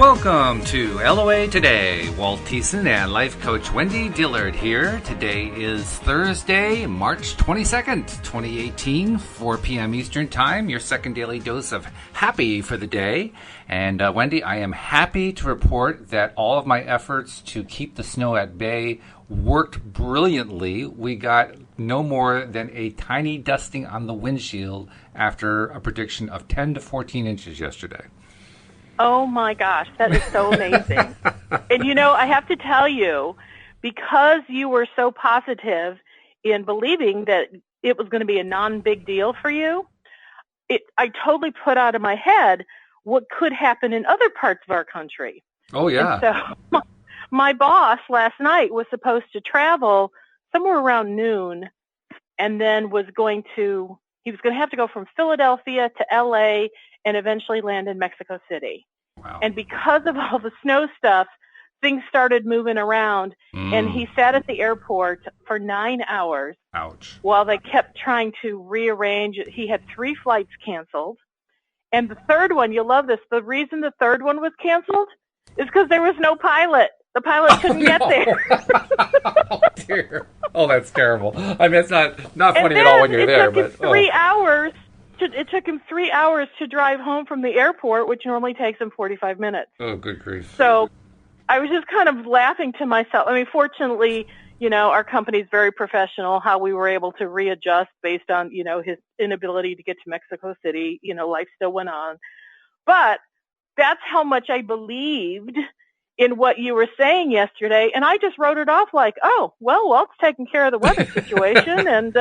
Welcome to LOA Today. Walt Thiessen and life coach Wendy Dillard here. Today is Thursday, March 22nd, 2018, 4 p.m. Eastern Time, your second daily dose of happy for the day. And Wendy, I am happy to report that all of my efforts to keep the snow at bay worked brilliantly. We got no more than a tiny dusting on the windshield after a prediction of 10 to 14 inches yesterday. Oh, my gosh, that is so amazing. And, you know, I have to tell you, because you were so positive in believing that it was going to be a non-big deal for you, I totally put out of my head what could happen in other parts of our country. Oh, yeah. And so my boss last night was supposed to travel somewhere around noon, and then he was going to have to go from Philadelphia to L.A., and eventually land in Mexico City. Wow. And because of all the snow stuff, things started moving around, and he sat at the airport for 9 hours. Ouch. While they kept trying to rearrange it. He had 3 flights canceled. And the third one, you'll love this, the reason the third one was canceled is because there was no pilot. The pilot couldn't get there. Oh, dear. Oh, that's terrible. I mean, it's not funny at all when you're there. It took him 3 hours to drive home from the airport, which normally takes him 45 minutes. Oh, good grief. So I was just kind of laughing to myself. I mean, fortunately, you know, our company's very professional, how we were able to readjust based on, you know, his inability to get to Mexico City. You know, life still went on. But that's how much I believed in what you were saying yesterday. And I just wrote it off like, oh, well, Walt's taking care of the weather situation. And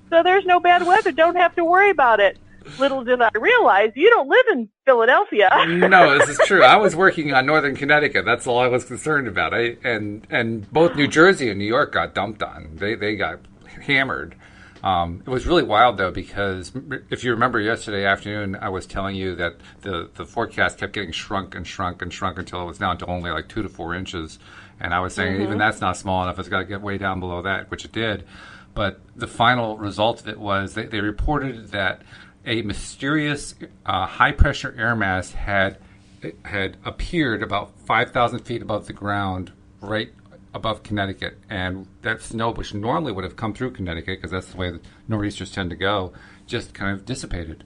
so there's no bad weather. Don't have to worry about it. Little did I realize you don't live in Philadelphia. No, this is true. I was working on Northern Connecticut. That's all I was concerned about. And both New Jersey and New York got dumped on. They got hammered. It was really wild, though, because if you remember yesterday afternoon, I was telling you that the forecast kept getting shrunk and shrunk and shrunk until it was down to only like 2 to 4 inches. And I was saying even that's not small enough. It's got to get way down below that, which it did. But the final result of it was they reported that a mysterious high-pressure air mass had appeared about 5,000 feet above the ground right above Connecticut. And that snow, which normally would have come through Connecticut, because that's the way the nor'easters tend to go, just kind of dissipated.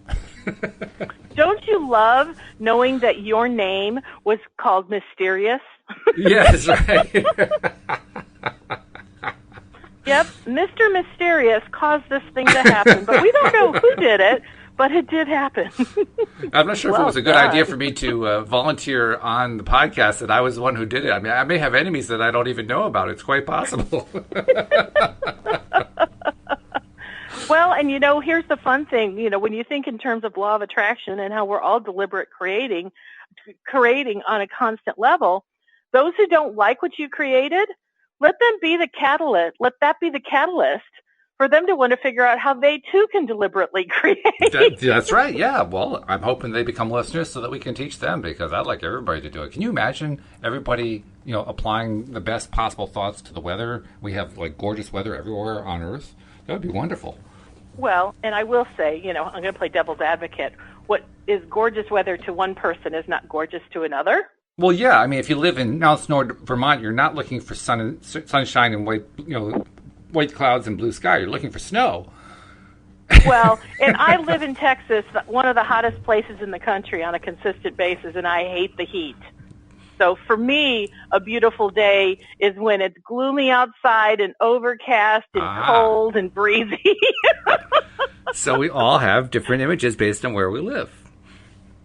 Don't you love knowing that your name was called Mysterious? Yes, right. Yep, Mr. Mysterious caused this thing to happen, but we don't know who did it, but it did happen. I'm not sure if it was a good idea for me to volunteer on the podcast that I was the one who did it. I mean, I may have enemies that I don't even know about. It's quite possible. Well, and, you know, here's the fun thing. You know, when you think in terms of law of attraction and how we're all deliberate creating on a constant level, those who don't like what you created, let them be the catalyst. Let that be the catalyst for them to want to figure out how they, too, can deliberately create. That's right, yeah. Well, I'm hoping they become listeners so that we can teach them, because I'd like everybody to do it. Can you imagine everybody, you know, applying the best possible thoughts to the weather? We have, like, gorgeous weather everywhere on Earth. That would be wonderful. Well, and I will say, you know, I'm going to play devil's advocate. What is gorgeous weather to one person is not gorgeous to another. Well, yeah. I mean, if you live in Mount Snow, Vermont, you're not looking for sunshine and white clouds and blue sky. You're looking for snow. Well, and I live in Texas, one of the hottest places in the country on a consistent basis, and I hate the heat. So for me, a beautiful day is when it's gloomy outside and overcast and cold and breezy. So we all have different images based on where we live.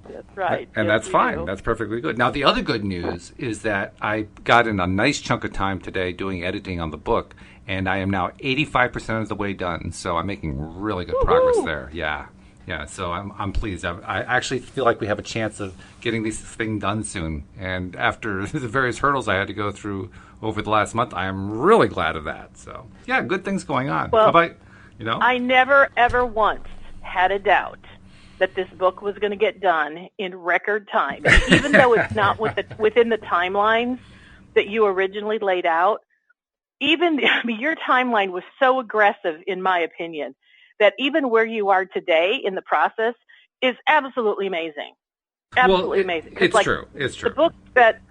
That's right. And yes, that's fine. That's perfectly good. Now, the other good news is that I got in a nice chunk of time today doing editing on the book, and I am now 85% of the way done. So I'm making really good progress there. Yeah. Yeah, so I'm pleased. I actually feel like we have a chance of getting this thing done soon. And after the various hurdles I had to go through over the last month, I am really glad of that. So, yeah, good things going on. Well, how about, you know? I never, ever once had a doubt that this book was going to get done in record time. Even though it's not within the timelines that you originally laid out, your timeline was so aggressive, in my opinion, that even where you are today in the process is absolutely amazing. Absolutely amazing. It's true. It's true. The book that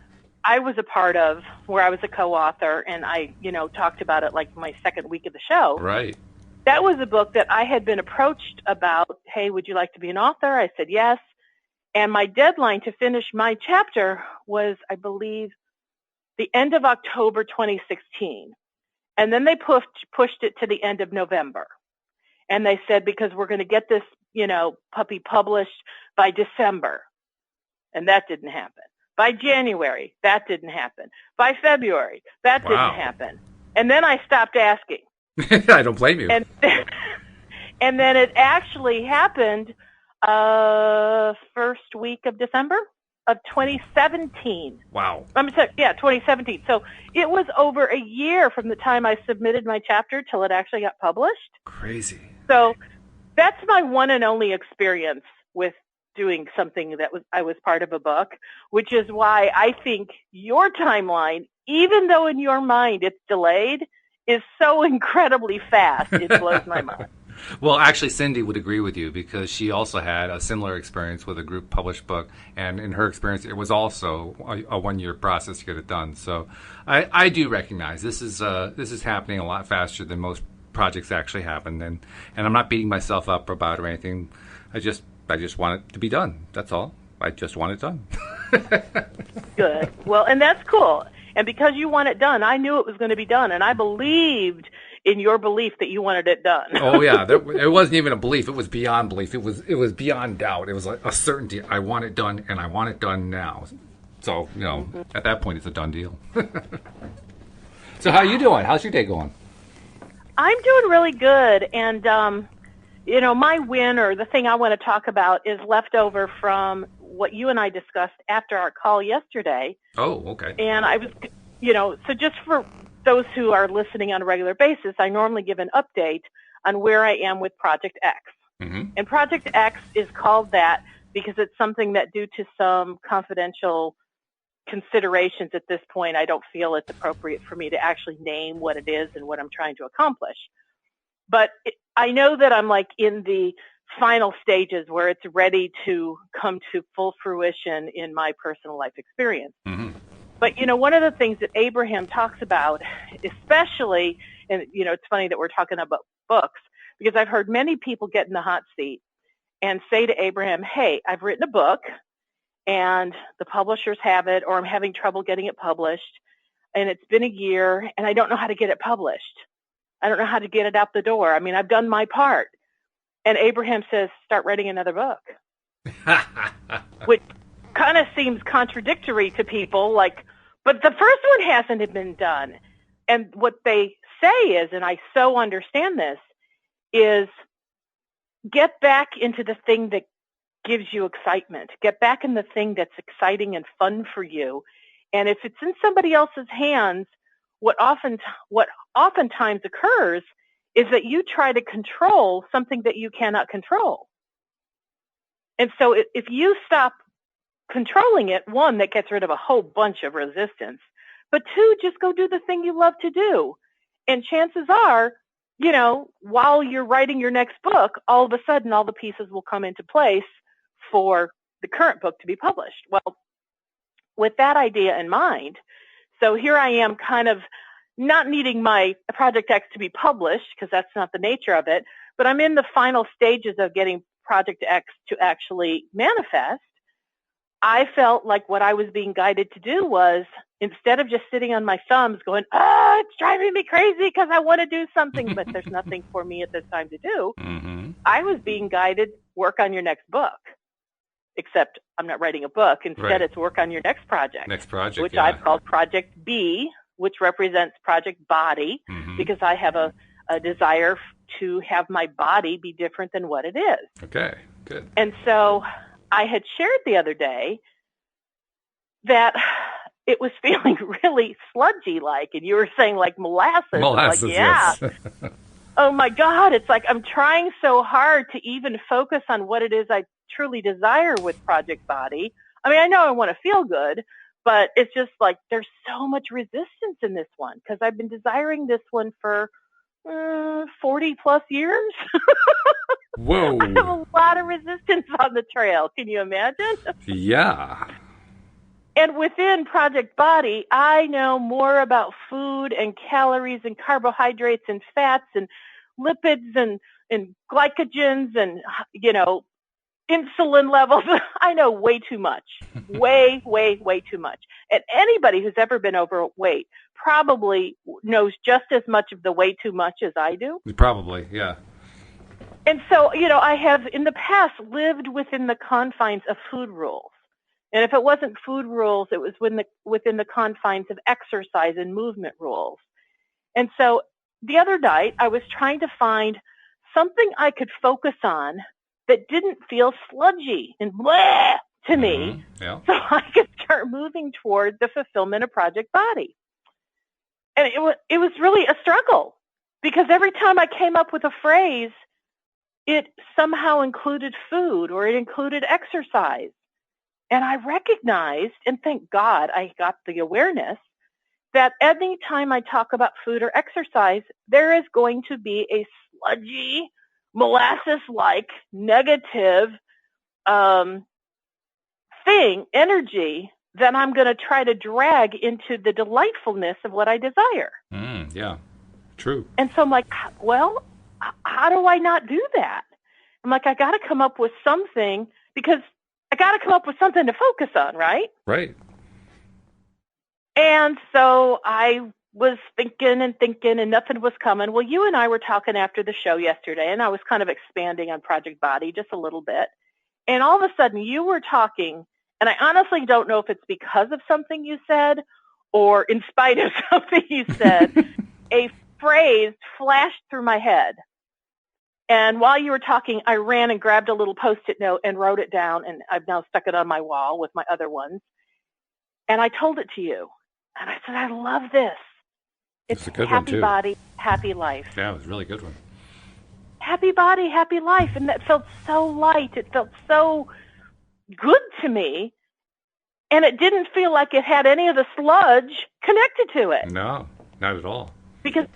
I was a part of, where I was a co-author, and I, talked about it like my second week of the show. Right. That was a book that I had been approached about. Hey, would you like to be an author? I said yes. And my deadline to finish my chapter was, I believe, the end of October 2016. And then they pushed it to the end of November. And they said, because we're going to get this, puppy published by December. And that didn't happen. By January, that didn't happen. By February, that didn't happen. And then I stopped asking. I don't blame you. And then it actually happened first week of December of 2017. Wow. 2017. So it was over a year from the time I submitted my chapter till it actually got published. Crazy. So that's my one and only experience with doing something that I was part of a book, which is why I think your timeline, even though in your mind it's delayed, is so incredibly fast. It blows my mind. Well, actually, Cindy would agree with you because she also had a similar experience with a group published book, and in her experience, it was also a 1-year process to get it done. So, I do recognize this is happening a lot faster than most projects actually happen, and I'm not beating myself up about it or anything. I just want it to be done. That's all. I just want it done. Good. Well, and that's cool. And because you want it done, I knew it was going to be done, and I believed in your belief that you wanted it done. Oh yeah, it wasn't even a belief; it was beyond belief. It was beyond doubt. It was like a certainty. I want it done, and I want it done now. So at that point, it's a done deal. So how you doing? How's your day going? I'm doing really good, and my win, or the thing I want to talk about, is left over from what you and I discussed after our call yesterday. Oh, okay. And I was, so just for those who are listening on a regular basis, I normally give an update on where I am with Project X. Mm-hmm. And Project X is called that because it's something that, due to some confidential considerations at this point, I don't feel it's appropriate for me to actually name what it is and what I'm trying to accomplish. But I know that I'm like in the final stages where it's ready to come to full fruition in my personal life experience. Mm-hmm. But, one of the things that Abraham talks about, especially, and, it's funny that we're talking about books, because I've heard many people get in the hot seat and say to Abraham, hey, I've written a book and the publishers have it, or I'm having trouble getting it published, and it's been a year and I don't know how to get it published. I don't know how to get it out the door. I mean, I've done my part. And Abraham says, start writing another book, which kind of seems contradictory to people, but the first one hasn't been done. And what they say is, and I so understand this, is get back into the thing that gives you excitement. Get back in the thing that's exciting and fun for you. And if it's in somebody else's hands, what oftentimes occurs is that you try to control something that you cannot control. And so if you stop controlling it, one, that gets rid of a whole bunch of resistance, but two, just go do the thing you love to do. And chances are, while you're writing your next book, all of a sudden all the pieces will come into place for the current book to be published. Well, with that idea in mind, so here I am kind of not needing my Project X to be published, because that's not the nature of it, but I'm in the final stages of getting Project X to actually manifest. I felt like what I was being guided to do was, instead of just sitting on my thumbs going, it's driving me crazy because I want to do something, but there's nothing for me at this time to do, mm-hmm. I was being guided, work on your next book. Except I'm not writing a book. Instead, Right. It's work on your next project. Which yeah. I've called Project B, which represents Project Body, mm-hmm. because I have a desire to have my body be different than what it is. Okay, good. And so I had shared the other day that it was feeling really sludgy-like, and you were saying like molasses. Molasses, like, yeah. yes. Oh my God, it's like I'm trying so hard to even focus on what it is I truly desire with Project Body. I mean, I know I want to feel good, but it's just like there's so much resistance in this one, because I've been desiring this one for 40 plus years. Whoa. I have a lot of resistance on the trail. Can you imagine? Yeah. And within Project Body, I know more about food and calories and carbohydrates and fats and lipids and glycogens and, insulin levels. I know way too much. Way, way, way too much. And anybody who's ever been overweight probably knows just as much of the way too much as I do. Probably, yeah. And so, I have in the past lived within the confines of food rules. And if it wasn't food rules, it was within the confines of exercise and movement rules. And so the other night, I was trying to find something I could focus on that didn't feel sludgy and blah to me, yeah. so I could start moving toward the fulfillment of Project Body. And it was really a struggle, because every time I came up with a phrase, it somehow included food or it included exercise. And I recognized, and thank God I got the awareness, that any time I talk about food or exercise, there is going to be a sludgy, molasses-like, negative energy that I'm going to try to drag into the delightfulness of what I desire. Yeah, true. And so I'm like, well, how do I not do that? I'm like, I got to come up with something, because I got to come up with something to focus on, right? Right. And so I was thinking and nothing was coming. Well, you and I were talking after the show yesterday, and I was kind of expanding on Project Body just a little bit. And all of a sudden you were talking, and I honestly don't know if it's because of something you said or in spite of something you said, a phrase flashed through my head. And while you were talking, I ran and grabbed a little Post-it note and wrote it down, and I've now stuck it on my wall with my other ones. And I told it to you. And I said, I love this. It's a good happy one, too. Body, Happy Life. Yeah, it was a really good one. Happy Body, Happy Life. And that felt so light. It felt so good to me. And it didn't feel like it had any of the sludge connected to it. No, not at all. Because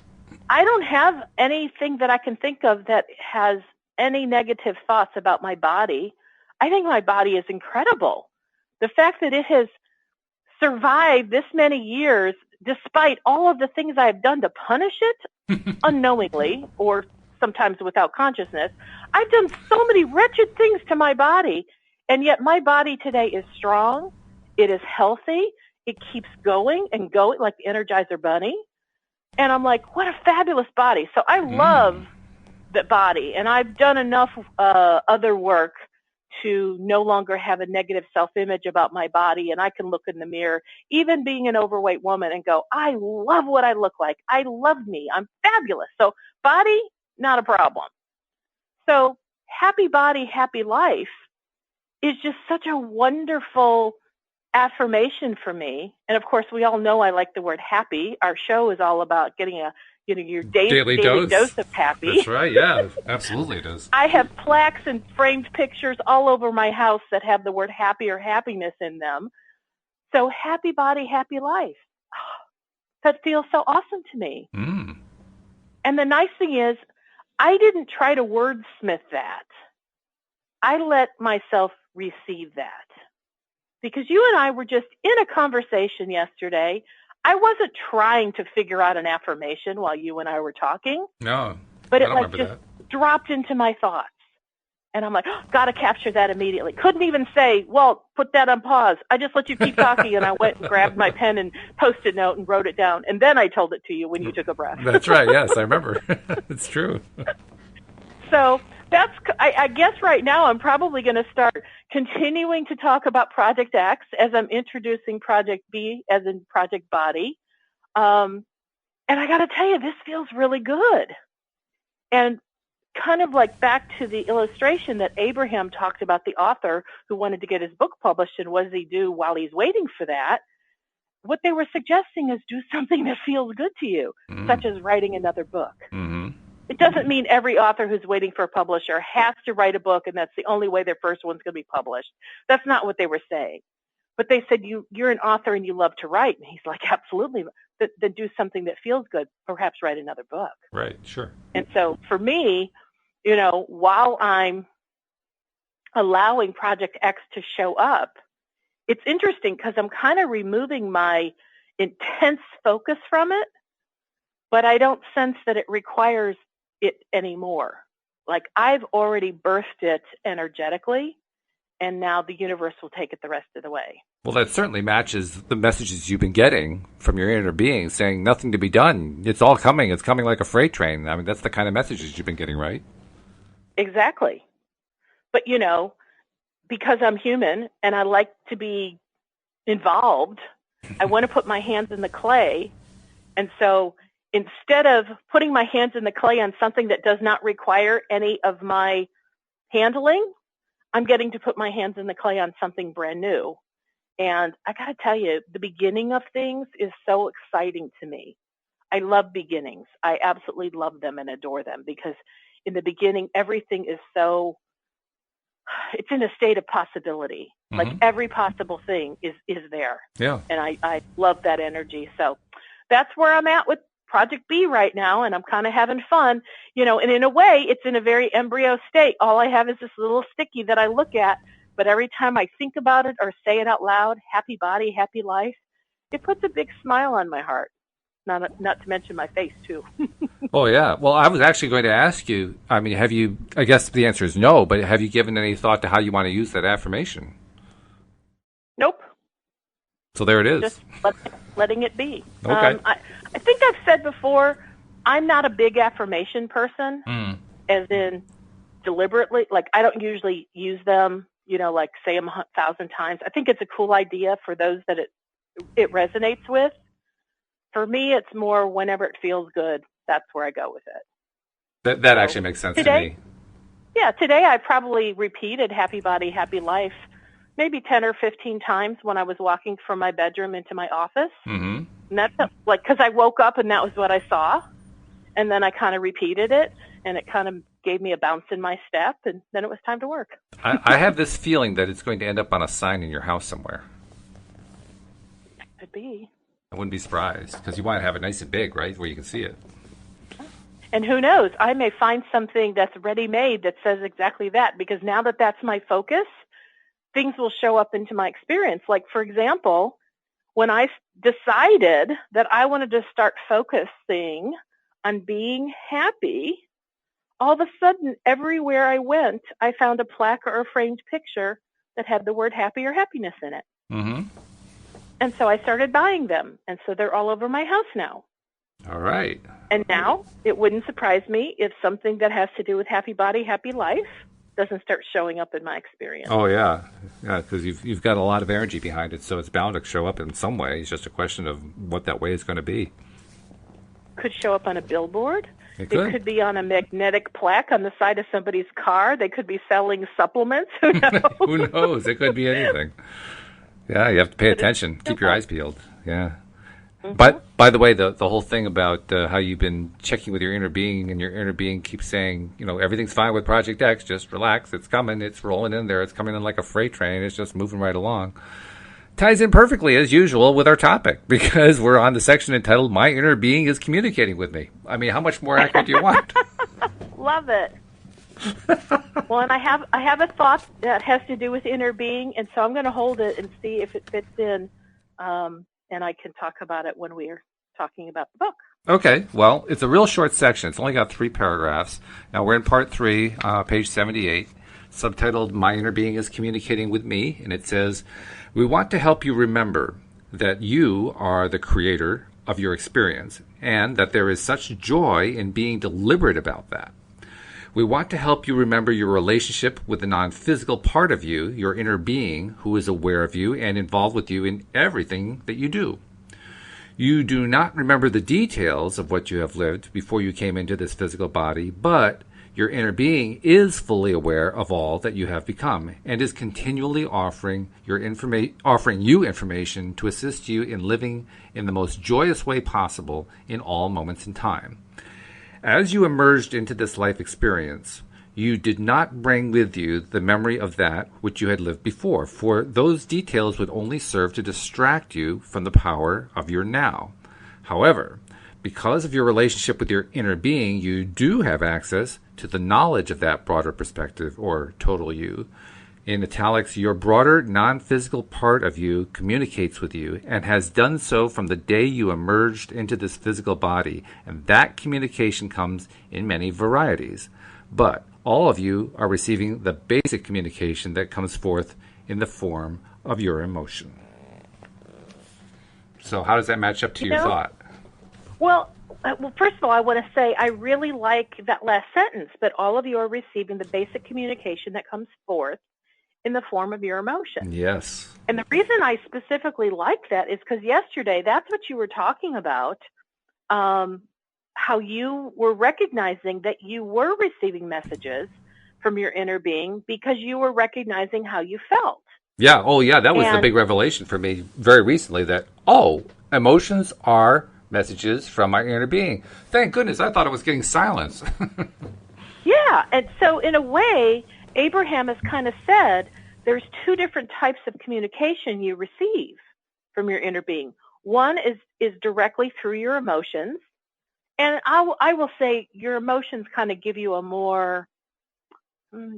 I don't have anything that I can think of that has any negative thoughts about my body. I think my body is incredible. The fact that it has survived this many years, despite all of the things I have done to punish it, unknowingly or sometimes without consciousness, I've done so many wretched things to my body, and yet my body today is strong. It is healthy. It keeps going and going like the Energizer Bunny. And I'm like, what a fabulous body. So I love the body, and I've done enough other work to no longer have a negative self-image about my body, and I can look in the mirror, even being an overweight woman, and go, I love what I look like. I love me. I'm fabulous. So body, not a problem. So Happy Body, Happy Life is just such a wonderful affirmation for me. And of course, we all know I like the word happy. Our show is all about getting your daily dose of happy. That's right. Yeah, absolutely it is. I have plaques and framed pictures all over my house that have the word happy or happiness in them. So Happy Body, Happy Life. That feels so awesome to me. And the nice thing is, I didn't try to wordsmith that. I let myself receive that. Because you and I were just in a conversation yesterday. I wasn't trying to figure out an affirmation while you and I were talking. No, but it dropped into my thoughts. And I'm like, got to capture that immediately. Couldn't even say, Walt, put that on pause. I just let you keep talking, and I went and grabbed my pen and Post-it note and wrote it down. And then I told it to you when you took a breath. That's right. Yes, I remember. It's true. So I guess right now I'm probably going to start continuing to talk about Project X as I'm introducing Project B as in Project Body. And I got to tell you, this feels really good. And kind of like back to the illustration that Abraham talked about, the author who wanted to get his book published, and what does he do while he's waiting for that? What they were suggesting is do something that feels good to you, such as writing another book. It doesn't mean every author who's waiting for a publisher has to write a book and that's the only way their first one's going to be published. That's not what they were saying. But they said, you're an author and you love to write. And he's like, absolutely. than do something that feels good, perhaps write another book. Right, sure. And so for me, while I'm allowing Project X to show up, it's interesting because I'm kind of removing my intense focus from it, but I don't sense that it requires it anymore. Like I've already birthed it energetically, and now the universe will take it the rest of the way. Well, that certainly matches the messages you've been getting from your inner being saying nothing to be done. It's all coming. It's coming like a freight train. I mean, that's the kind of messages you've been getting, right? Exactly. But, because I'm human and I like to be involved, I want to put my hands in the clay. And so instead of putting my hands in the clay on something that does not require any of my handling, I'm getting to put my hands in the clay on something brand new. And I got to tell you, the beginning of things is so exciting to me. I love beginnings. I absolutely love them and adore them because in the beginning, everything is it's in a state of possibility. Mm-hmm. Like every possible thing is there. Yeah. And I love that energy. So that's where I'm at with Project B right now, and I'm kind of having fun, and in a way, it's in a very embryo state. All I have is this little sticky that I look at, but every time I think about it or say it out loud, happy body, happy life, it puts a big smile on my heart, not to mention my face, too. Oh, yeah. Well, I was actually going to ask you, I mean, I guess the answer is no, but have you given any thought to how you want to use that affirmation? Nope. So there it is. Just letting it be. Okay. I think I've said before, I'm not a big affirmation person, as in deliberately. Like, I don't usually use them, like say them 1,000 times. I think it's a cool idea for those that it resonates with. For me, it's more whenever it feels good, that's where I go with it. That actually makes sense to me. Yeah, today I probably repeated happy body, happy life maybe 10 or 15 times when I was walking from my bedroom into my office. Mm-hmm. And that's like, because I woke up and that was what I saw. And then I kind of repeated it, and it kind of gave me a bounce in my step, and then it was time to work. I have this feeling that it's going to end up on a sign in your house somewhere. Could be. I wouldn't be surprised, because you want to have it nice and big, right, where you can see it. And who knows, I may find something that's ready-made that says exactly that, because now that that's my focus, things will show up into my experience. Like, for example, when I decided that I wanted to start focusing on being happy, all of a sudden, everywhere I went, I found a plaque or a framed picture that had the word happy or happiness in it. Mm-hmm. And so I started buying them, and so they're all over my house now. All right. And now it wouldn't surprise me if something that has to do with happy body, happy life doesn't start showing up in my experience. Oh, yeah. Yeah, because you've got a lot of energy behind it, so it's bound to show up in some way. It's just a question of what that way is going to be. Could show up on a billboard. It could be on a magnetic plaque on the side of somebody's car. They could be selling supplements. Who knows? Who knows? It could be anything. Yeah, you have to pay attention. Keep your eyes peeled. Yeah. Mm-hmm. But, by the way, the whole thing about how you've been checking with your inner being, and your inner being keeps saying, everything's fine with Project X, just relax, it's coming, it's rolling in there, it's coming in like a freight train, it's just moving right along. Ties in perfectly, as usual, with our topic, because we're on the section entitled, My Inner Being is Communicating with Me. I mean, how much more accurate do you want? Love it. Well, and I have a thought that has to do with inner being, and so I'm going to hold it and see if it fits in, and I can talk about it when we're talking about the book. Okay. Well, it's a real short section. It's only got 3 paragraphs. Now, we're in part 3, page 78, subtitled, My Inner Being is Communicating with Me, and it says, we want to help you remember that you are the creator of your experience, and that there is such joy in being deliberate about that. We want to help you remember your relationship with the non-physical part of you, your inner being, who is aware of you and involved with you in everything that you do. You do not remember the details of what you have lived before you came into this physical body, but your inner being is fully aware of all that you have become and is continually offering you information to assist you in living in the most joyous way possible in all moments in time. As you emerged into this life experience, you did not bring with you the memory of that which you had lived before, for those details would only serve to distract you from the power of your now. However, because of your relationship with your inner being, you do have access to the knowledge of that broader perspective, or total you. In italics, your broader, non-physical part of you communicates with you and has done so from the day you emerged into this physical body, and that communication comes in many varieties. But all of you are receiving the basic communication that comes forth in the form of your emotion. So how does that match up to your thought? Well, first of all, I want to say I really like that last sentence, but all of you are receiving the basic communication that comes forth in the form of your emotion. Yes. And the reason I specifically like that is because yesterday, that's what you were talking about, how you were recognizing that you were receiving messages from your inner being because you were recognizing how you felt. Yeah. Oh, yeah. That was the big revelation for me very recently that, emotions are messages from my inner being. Thank goodness. I thought it was getting silenced. Yeah. And so in a way, Abraham has kind of said there's two different types of communication you receive from your inner being. One is directly through your emotions. And I will say your emotions kind of give you a more,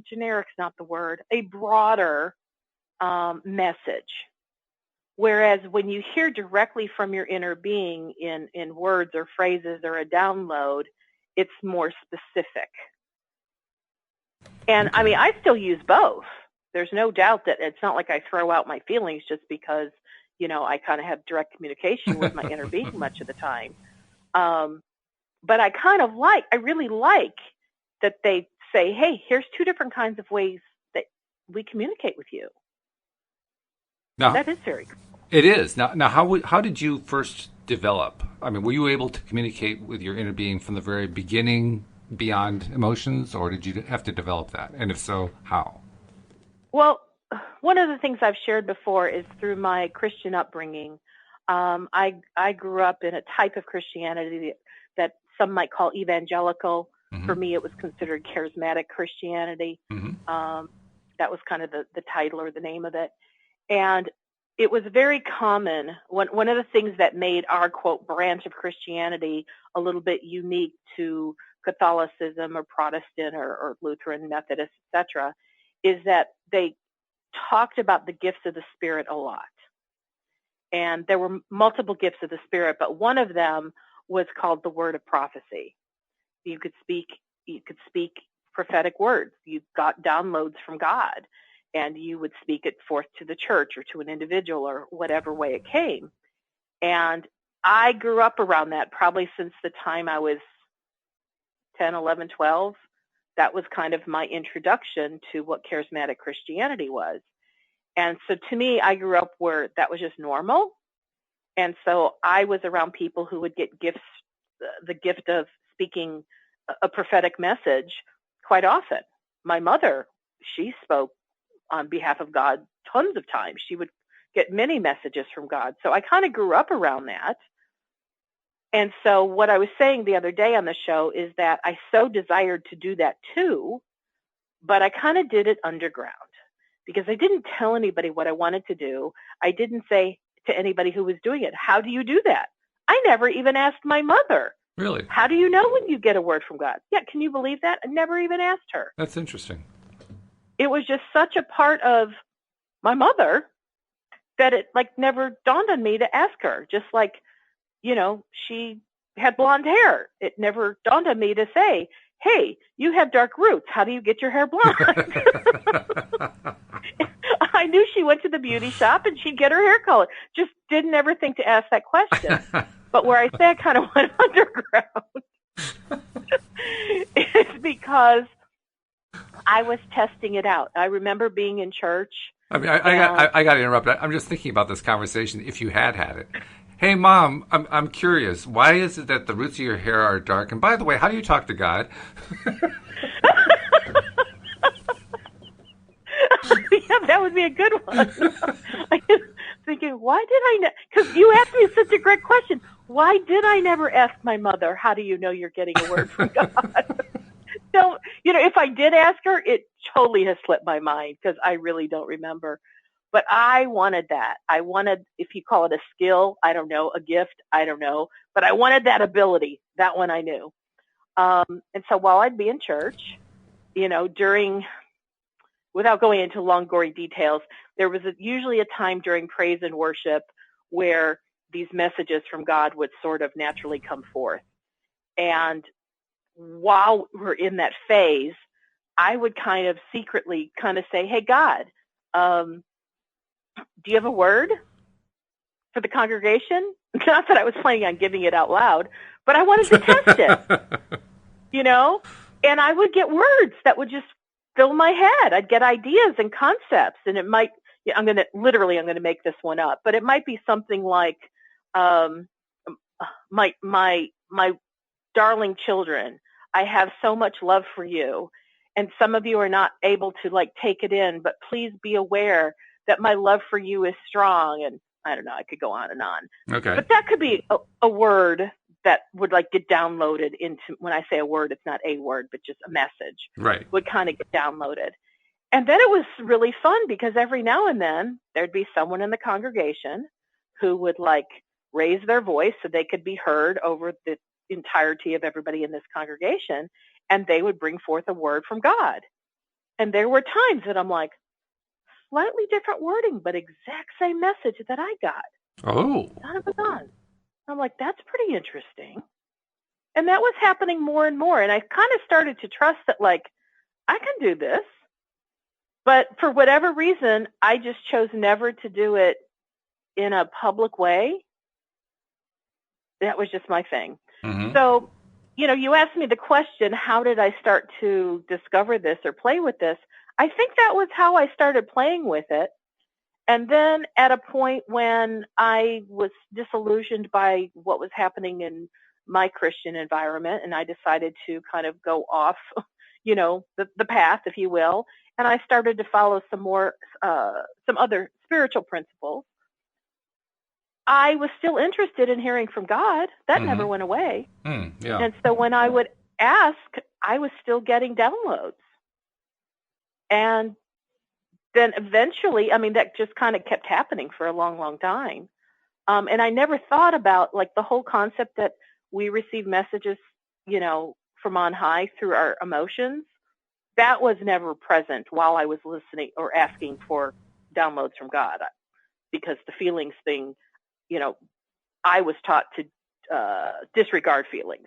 generic's not the word, a broader message. Whereas when you hear directly from your inner being in words or phrases or a download, it's more specific. And I mean, I still use both. There's no doubt that it's not like I throw out my feelings just because, I kind of have direct communication with my inner being much of the time. But I really like that they say, hey, here's two different kinds of ways that we communicate with you. Now, that is very cool. It is. Now, how did you first develop? I mean, were you able to communicate with your inner being from the very beginning beyond emotions, or did you have to develop that? And if so, how? Well, one of the things I've shared before is through my Christian upbringing. I grew up in a type of Christianity that some might call evangelical. Mm-hmm. For me, it was considered charismatic Christianity. Mm-hmm. That was kind of the title or the name of it. And it was very common. One of the things that made our, quote, branch of Christianity a little bit unique to Catholicism or Protestant or Lutheran, Methodist, etc., is that they talked about the gifts of the Spirit a lot. And there were multiple gifts of the Spirit, but one of them was called the word of prophecy. You could speak prophetic words. You got downloads from God, and you would speak it forth to the church or to an individual or whatever way it came. And I grew up around that probably since the time I was 10, 11, 12. That was kind of my introduction to what charismatic Christianity was. And so to me, I grew up where that was just normal. And so I was around people who would get gifts, the gift of speaking a prophetic message quite often. My mother, she spoke on behalf of God tons of times. She would get many messages from God. So I kind of grew up around that. And so what I was saying the other day on the show is that I so desired to do that too, but I kind of did it underground because I didn't tell anybody what I wanted to do. I didn't say to anybody who was doing it, how do you do that? I never even asked my mother. Really? How do you know when you get a word from God? Yeah, can you believe that? I never even asked her. That's interesting. It was just such a part of my mother that it never dawned on me to ask her. Just like, she had blonde hair. It never dawned on me to say, hey, you have dark roots. How do you get your hair blonde? I knew she went to the beauty shop and she'd get her hair colored. Just didn't ever think to ask that question. But where I say I kind of went underground is because I was testing it out. I remember being in church. I mean, I got to interrupt. I'm just thinking about this conversation. If you had it, hey, Mom, I'm curious. Why is it that the roots of your hair are dark? And by the way, how do you talk to God? Yeah, that would be a good one. I was thinking, why did I know? Because you asked me such a great question. Why did I never ask my mother, how do you know you're getting a word from God? So, if I did ask her, it totally has slipped my mind because I really don't remember. But I wanted that. I wanted, if you call it a skill, I don't know, a gift, I don't know, but I wanted that ability. That one I knew. And so while I'd be in church, without going into long, gory details, there was usually a time during praise and worship where these messages from God would sort of naturally come forth. And while we're in that phase, I would kind of secretly kind of say, hey, God, do you have a word for the congregation? Not that I was planning on giving it out loud, but I wanted to test it, and I would get words that would just fill my head. I'd get ideas and concepts, and it might, I'm going to make this one up, but it might be something like, my darling children, I have so much love for you. And some of you are not able to take it in, but please be aware that my love for you is strong. And I don't know, I could go on and on. Okay. But that could be a word that would get downloaded into, when I say a word, it's not a word, but just a message. Right. Would kind of get downloaded. And then it was really fun because every now and then there'd be someone in the congregation who would raise their voice so they could be heard over the entirety of everybody in this congregation, and they would bring forth a word from God. And there were times that I'm like, slightly different wording, but exact same message that I got. Oh. Son of a gun. I'm like, that's pretty interesting. And that was happening more and more. And I kind of started to trust that, I can do this. But for whatever reason, I just chose never to do it in a public way. That was just my thing. Mm-hmm. So, you asked me the question, how did I start to discover this or play with this? I think that was how I started playing with it. And then at a point when I was disillusioned by what was happening in my Christian environment, and I decided to kind of go off, the path, if you will, and I started to follow some other spiritual principles. I was still interested in hearing from God. That Mm-hmm. never went away. Yeah. And so when I would ask, I was still getting downloads. And then eventually, that just kind of kept happening for a long, long time. And I never thought about the whole concept that we receive messages, from on high through our emotions. That was never present while I was listening or asking for downloads from God, because the feelings thing, I was taught to disregard feelings,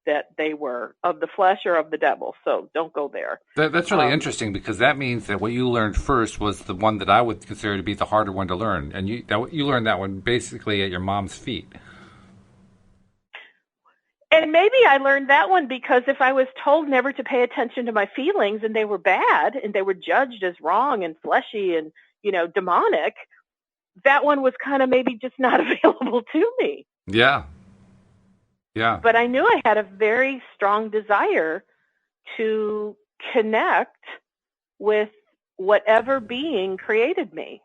that they were of the flesh or of the devil. So don't go there. That's really interesting, because that means that what you learned first was the one that I would consider to be the harder one to learn. And you learned that one basically at your mom's feet. And maybe I learned that one because if I was told never to pay attention to my feelings and they were bad and they were judged as wrong and fleshy and, demonic, that one was kind of maybe just not available to me. Yeah. Yeah. But I knew I had a very strong desire to connect with whatever being created me,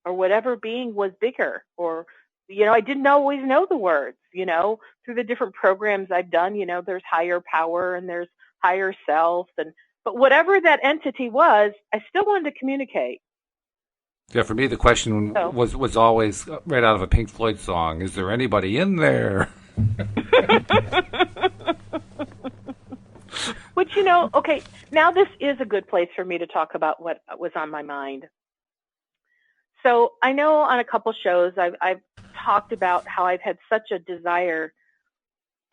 or whatever being was bigger, or, I didn't always know the words, through the different programs I've done, there's higher power and there's higher self. But whatever that entity was, I still wanted to communicate. Yeah, for me, the question was always right out of a Pink Floyd song. Is there anybody in there? Which, okay, now this is a good place for me to talk about what was on my mind. So I know on a couple shows I've talked about how I've had such a desire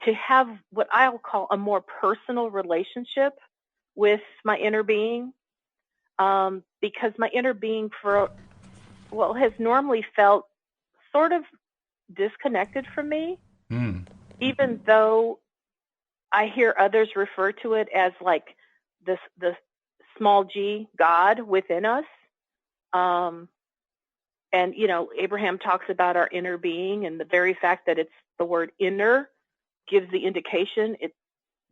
to have what I'll call a more personal relationship with my inner being, because my inner being has normally felt sort of disconnected from me, even though I hear others refer to it as the small g God within us. And, Abraham talks about our inner being, and the very fact that it's the word inner gives the indication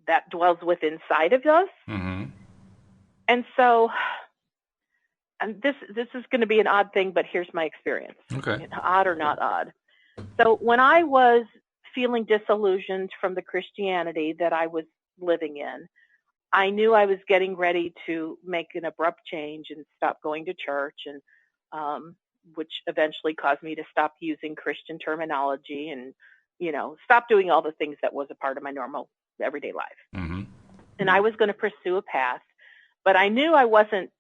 that dwells within inside of us. Mm-hmm. And so, and this is going to be an odd thing, but here's my experience. Okay. Odd or not odd. So when I was feeling disillusioned from the Christianity that I was living in, I knew I was getting ready to make an abrupt change and stop going to church and which eventually caused me to stop using Christian terminology and, stop doing all the things that was a part of my normal everyday life. Mm-hmm. And I was going to pursue a path, but I knew I wasn't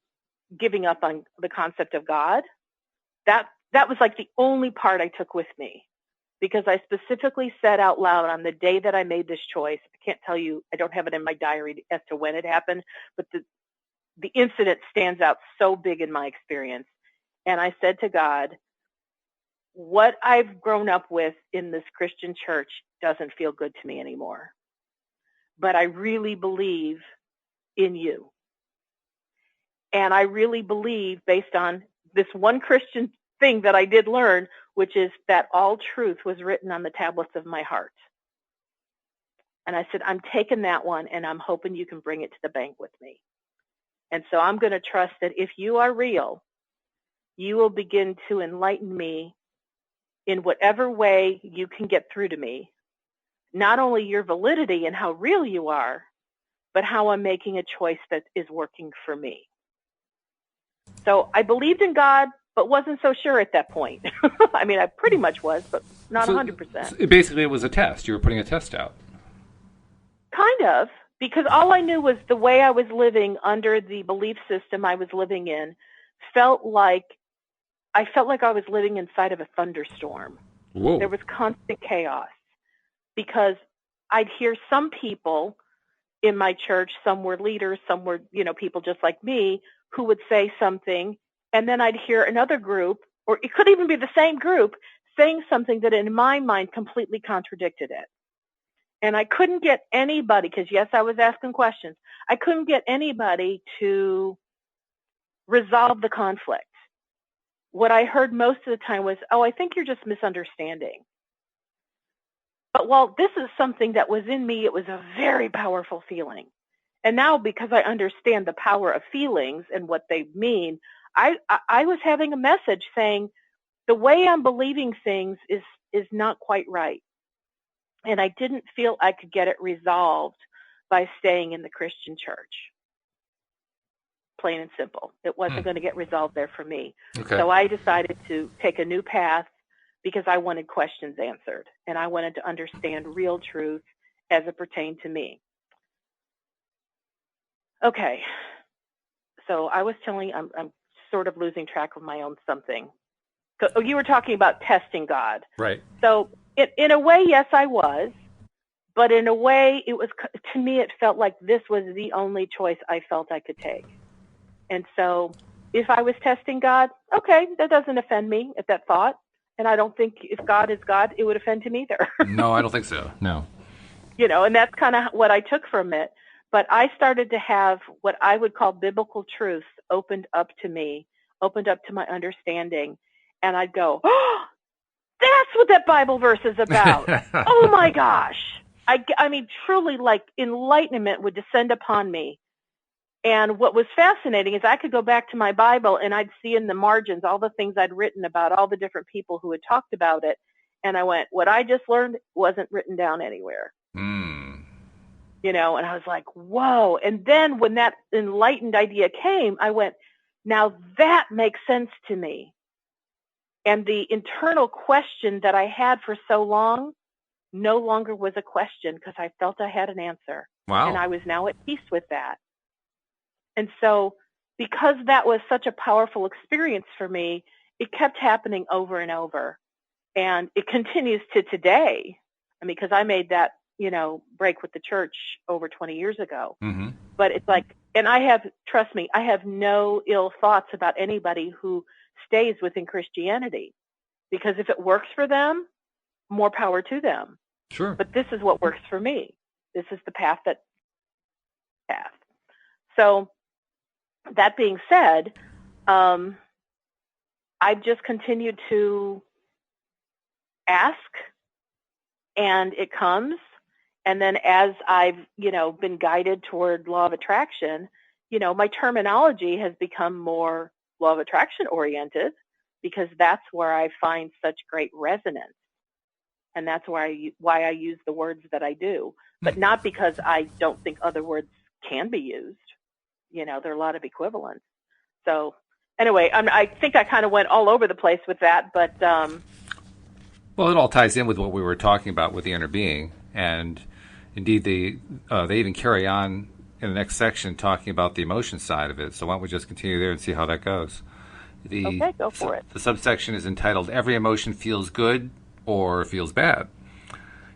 giving up on the concept of God. That was like the only part I took with me, because I specifically said out loud on the day that I made this choice. I can't tell you, I don't have it in my diary as to when it happened, but the incident stands out so big in my experience. And I said to God, what I've grown up with in this Christian church doesn't feel good to me anymore. But I really believe in you. And I really believe, based on this one Christian thing that I did learn, which is that all truth was written on the tablets of my heart. And I said, I'm taking that one, and I'm hoping you can bring it to the bank with me. And so I'm going to trust that if you are real, you will begin to enlighten me in whatever way you can get through to me, not only your validity and how real you are, but how I'm making a choice that is working for me. So I believed in God, but wasn't so sure at that point. I mean, I pretty much was, but not 100%. Basically, it was a test. You were putting a test out. Kind of, because all I knew was the way I was living under the belief system I was living in I felt like I was living inside of a thunderstorm. Whoa. There was constant chaos, because I'd hear some people in my church, some were leaders, some were, people just like me, who would say something, and then I'd hear another group, or it could even be the same group, saying something that in my mind completely contradicted it. And I couldn't get anybody, because yes, I was asking questions, I couldn't get anybody to resolve the conflict. What I heard most of the time was, oh, I think you're just misunderstanding. But while this is something that was in me, it was a very powerful feeling. And now, because I understand the power of feelings and what they mean, I was having a message saying, the way I'm believing things is not quite right. And I didn't feel I could get it resolved by staying in the Christian church. Plain and simple. It wasn't going to get resolved there for me. Okay. So I decided to take a new path, because I wanted questions answered, and I wanted to understand real truth as it pertained to me. Okay. So I was telling, I'm sort of losing track of my own something. So you were talking about testing God. Right. So in a way, yes, I was. But in a way, to me, it felt like this was the only choice I felt I could take. And so if I was testing God, okay, that doesn't offend me at that thought. And I don't think if God is God, it would offend him either. No, I don't think so. No. And that's kind of what I took from it. But I started to have what I would call biblical truths opened up to me, opened up to my understanding. And I'd go, oh, that's what that Bible verse is about. Oh my gosh. I mean, truly, like, enlightenment would descend upon me. And what was fascinating is I could go back to my Bible and I'd see in the margins all the things I'd written about all the different people who had talked about it. And I went, what I just learned wasn't written down anywhere. And I was like, whoa. And then when that enlightened idea came, I went, now that makes sense to me. And the internal question that I had for so long no longer was a question, because I felt I had an answer. Wow. And I was now at peace with that. And so because that was such a powerful experience for me, it kept happening over and over. And it continues to today. I mean, because I made that, break with the church over 20 years ago. Mm-hmm. But it's like, and trust me, I have no ill thoughts about anybody who stays within Christianity. Because if it works for them, more power to them. Sure. But this is what works for me. This is the path. So that being said, I've just continued to ask, and it comes. And then as I've, been guided toward law of attraction, my terminology has become more law of attraction oriented, because that's where I find such great resonance. And that's why I use the words that I do, but not because I don't think other words can be used. There are a lot of equivalents. So anyway, I think I kind of went all over the place with that, but well, it all ties in with what we were talking about with the inner being, and indeed they even carry on in the next section talking about the emotion side of it. So why don't we just continue there and see how that goes? Okay, go for it. The subsection is entitled "Every Emotion Feels Good or Feels Bad."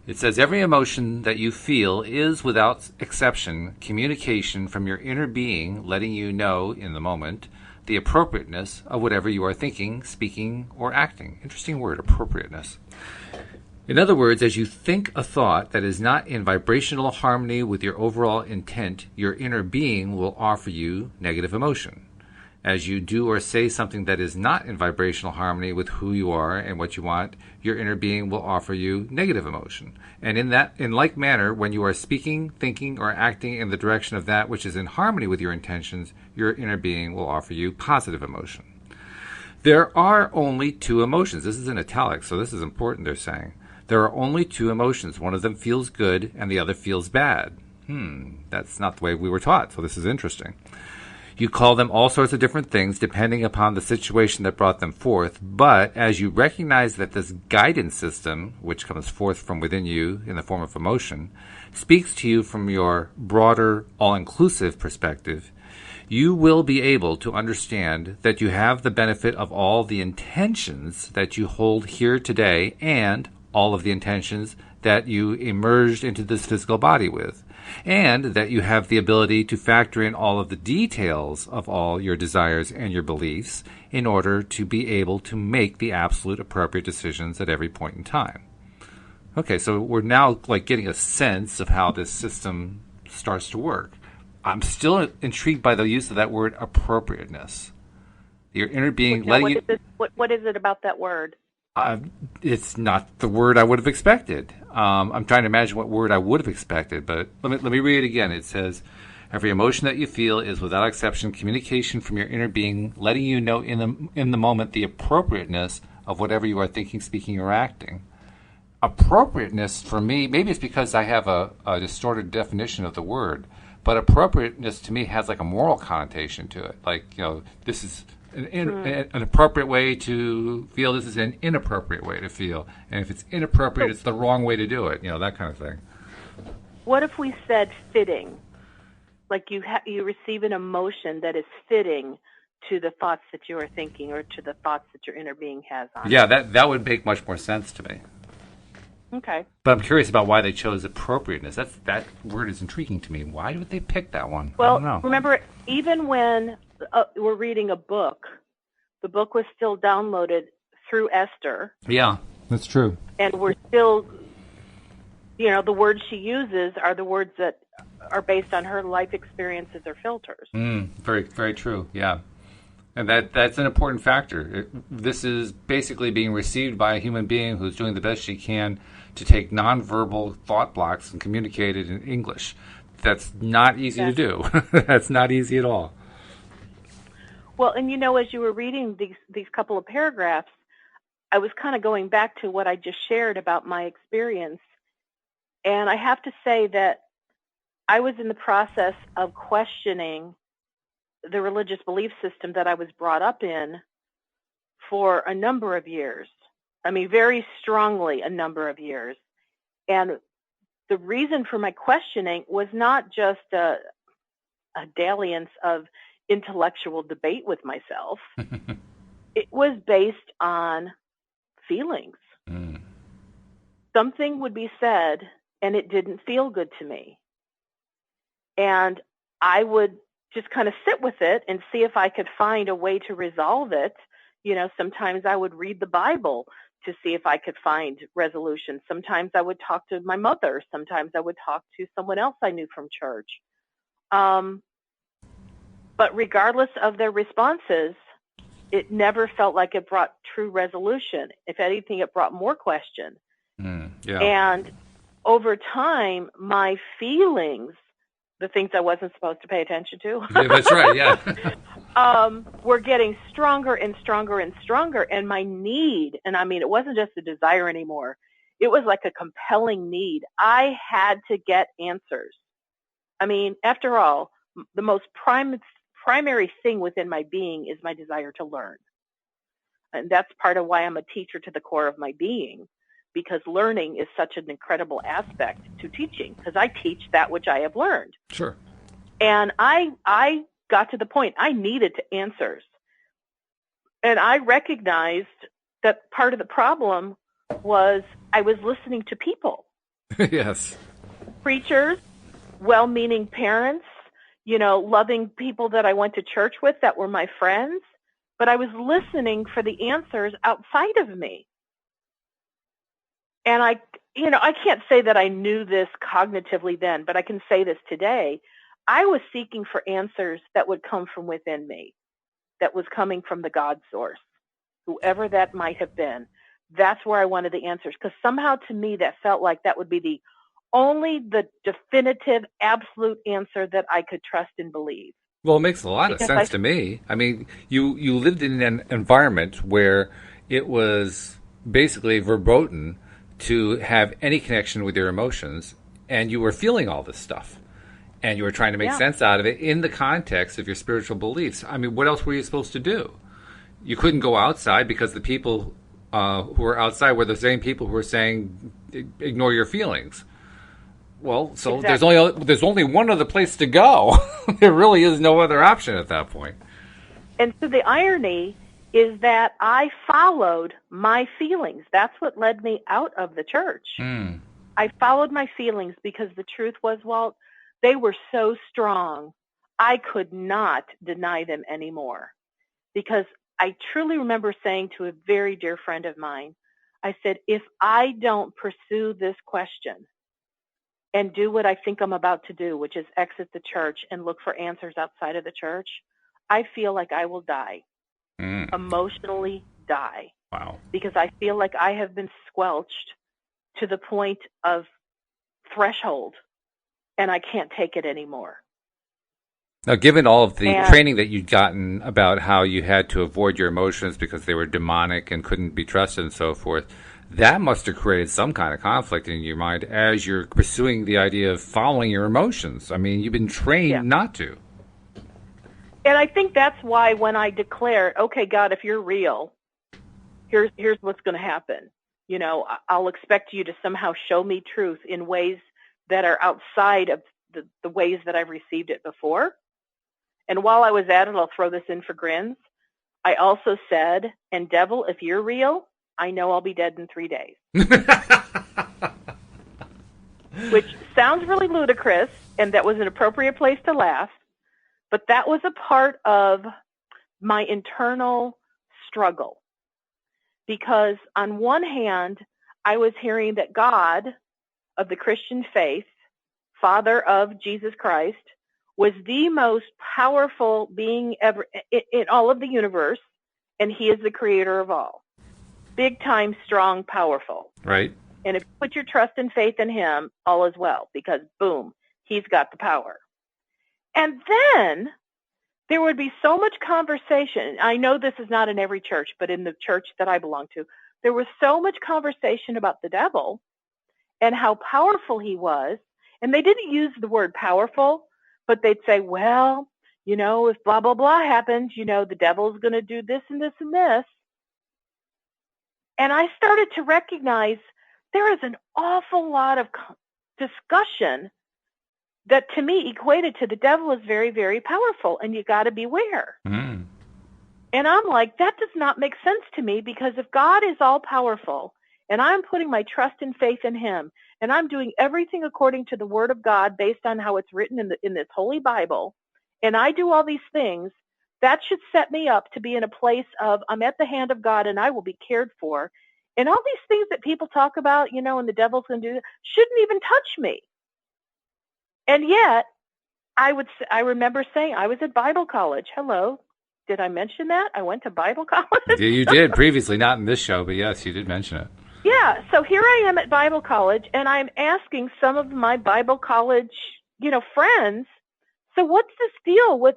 It says, every emotion that you feel is, without exception, communication from your inner being letting you know, in the moment, the appropriateness of whatever you are thinking, speaking, or acting. Interesting word, appropriateness. In other words, as you think a thought that is not in vibrational harmony with your overall intent, your inner being will offer you negative emotion. As you do or say something that is not in vibrational harmony with who you are and what you want, your inner being will offer you negative emotion. And in like manner, when you are speaking, thinking, or acting in the direction of that which is in harmony with your intentions, your inner being will offer you positive emotion. There are only two emotions. This is in italics, so this is important, they're saying. There are only two emotions. One of them feels good and the other feels bad. That's not the way we were taught, so this is interesting. You call them all sorts of different things depending upon the situation that brought them forth, but as you recognize that this guidance system, which comes forth from within you in the form of emotion, speaks to you from your broader, all-inclusive perspective, you will be able to understand that you have the benefit of all the intentions that you hold here today and all of the intentions that you emerged into this physical body with, and that you have the ability to factor in all of the details of all your desires and your beliefs in order to be able to make the absolute appropriate decisions at every point in time. Okay, so we're now like getting a sense of how this system starts to work. I'm still intrigued by the use of that word appropriateness. Your inner being letting you... What is it about that word? It's not the word I would have expected. I'm trying to imagine what word I would have expected, but let me read it again. It says, every emotion that you feel is without exception communication from your inner being, letting you know in the moment the appropriateness of whatever you are thinking, speaking, or acting. Appropriateness for me, maybe it's because I have a distorted definition of the word, but appropriateness to me has like a moral connotation to it. Like, this is an appropriate way to feel, this is an inappropriate way to feel. And if it's inappropriate, it's the wrong way to do it, that kind of thing. What if we said fitting? Like you receive an emotion that is fitting to the thoughts that you are thinking or to the thoughts that your inner being has on it. Yeah, that would make much more sense to me. Okay. But I'm curious about why they chose appropriateness. That word is intriguing to me. Why would they pick that one? Well, I don't know. Remember, even when we're reading a book, the book was still downloaded through Esther. Yeah, that's true. And we're still, the words she uses are the words that are based on her life experiences or filters. Very, very true, yeah. And that's an important factor. This is basically being received by a human being who's doing the best she can to take nonverbal thought blocks and communicate it in English. That's not easy to do. That's not easy at all. Well, and as you were reading these couple of paragraphs, I was kind of going back to what I just shared about my experience. And I have to say that I was in the process of questioning the religious belief system that I was brought up in for a number of years. I mean, very strongly a number of years. And the reason for my questioning was not just a dalliance of intellectual debate with myself. It was based on feelings. Something would be said and it didn't feel good to me. And I would just kind of sit with it and see if I could find a way to resolve it. Sometimes I would read the Bible to see if I could find resolution. Sometimes I would talk to my mother. Sometimes I would talk to someone else I knew from church. But regardless of their responses, it never felt like it brought true resolution. If anything, it brought more question. Yeah. And over time, my feelings, the things I wasn't supposed to pay attention to. Yeah, that's right, yeah. Were getting stronger and stronger and stronger. And my need, and I mean, it wasn't just a desire anymore. It was like a compelling need. I had to get answers. I mean, after all, the most primary thing within my being is my desire to learn. And that's part of why I'm a teacher to the core of my being, because learning is such an incredible aspect to teaching, because I teach that which I have learned. Sure. And I got to the point I needed answers. And I recognized that part of the problem was I was listening to people. Yes. Preachers, well-meaning parents, loving people that I went to church with that were my friends. But I was listening for the answers outside of me. And I can't say that I knew this cognitively then, but I can say this today. I was seeking for answers that would come from within me, that was coming from the God source, whoever that might have been. That's where I wanted the answers, because somehow to me that felt like that would be the definitive, absolute answer that I could trust and believe. Well, it makes a lot of sense to me. I mean, you lived in an environment where it was basically verboten to have any connection with your emotions, and you were feeling all this stuff, and you were trying to make sense out of it in the context of your spiritual beliefs. I mean, what else were you supposed to do? You couldn't go outside because the people who were outside were the same people who were saying, ignore your feelings. Well, so exactly. There's only one other place to go. There really is no other option at that point. And so the irony is that I followed my feelings. That's what led me out of the church. I followed my feelings because the truth was, Walt, they were so strong, I could not deny them anymore. Because I truly remember saying to a very dear friend of mine, I said, if I don't pursue this question and do what I think I'm about to do, which is exit the church and look for answers outside of the church, I feel like I will die, emotionally die. Wow. Because I feel like I have been squelched to the point of threshold, and I can't take it anymore. Now, given all of the training that you'd gotten about how you had to avoid your emotions because they were demonic and couldn't be trusted and so forth, that must have created some kind of conflict in your mind as you're pursuing the idea of following your emotions. I mean, you've been trained not to. And I think that's why when I declared, okay, God, if you're real, here's what's going to happen. I'll expect you to somehow show me truth in ways that are outside of the ways that I've received it before. And while I was at it, I'll throw this in for grins. I also said, and devil, if you're real, I know I'll be dead in 3 days. Which sounds really ludicrous, and that was an appropriate place to laugh. But that was a part of my internal struggle. Because on one hand, I was hearing that God of the Christian faith, Father of Jesus Christ, was the most powerful being ever in all of the universe, and he is the creator of all. Big time, strong, powerful. Right. And if you put your trust and faith in him, all is well, because boom, he's got the power. And then there would be so much conversation. I know this is not in every church, but in the church that I belong to, there was so much conversation about the devil and how powerful he was. And they didn't use the word powerful, but they'd say, well, if blah, blah, blah happens, the devil's going to do this and this and this. And I started to recognize there is an awful lot of discussion that to me equated to the devil is very, very powerful, and you got to beware. And I'm like, that does not make sense to me, because if God is all powerful and I'm putting my trust and faith in him, and I'm doing everything according to the word of God based on how it's written in this holy Bible, and I do all these things, that should set me up to be in a place of I'm at the hand of God and I will be cared for. And all these things that people talk about, and the devil's going to do, shouldn't even touch me. And yet, I remember saying, I was at Bible college. Hello. Did I mention that? I went to Bible college. Yeah, you did previously, not in this show, but yes, you did mention it. Yeah. So here I am at Bible college, and I'm asking some of my Bible college, friends, so what's this deal with,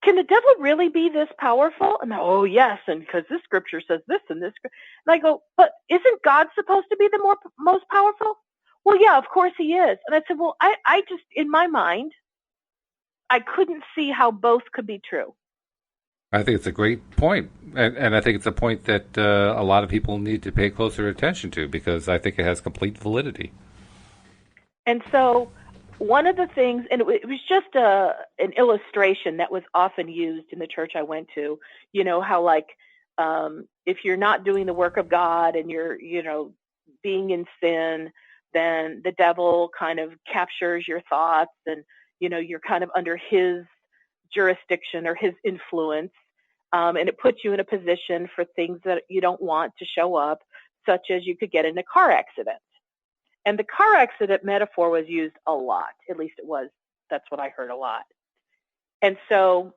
can the devil really be this powerful? And oh, yes, and because this scripture says this and this. And I go, but isn't God supposed to be the most powerful? Well, yeah, of course he is. And I said, well, I just, in my mind, I couldn't see how both could be true. I think it's a great point, and I think it's a point that a lot of people need to pay closer attention to because I think it has complete validity. And so one of the things, and it was just an illustration that was often used in the church I went to, how like if you're not doing the work of God and you're, being in sin, then the devil kind of captures your thoughts and, you're kind of under his jurisdiction or his influence. And it puts you in a position for things that you don't want to show up, such as you could get in a car accident. And the car accident metaphor was used a lot. At least it was. That's what I heard a lot. And so,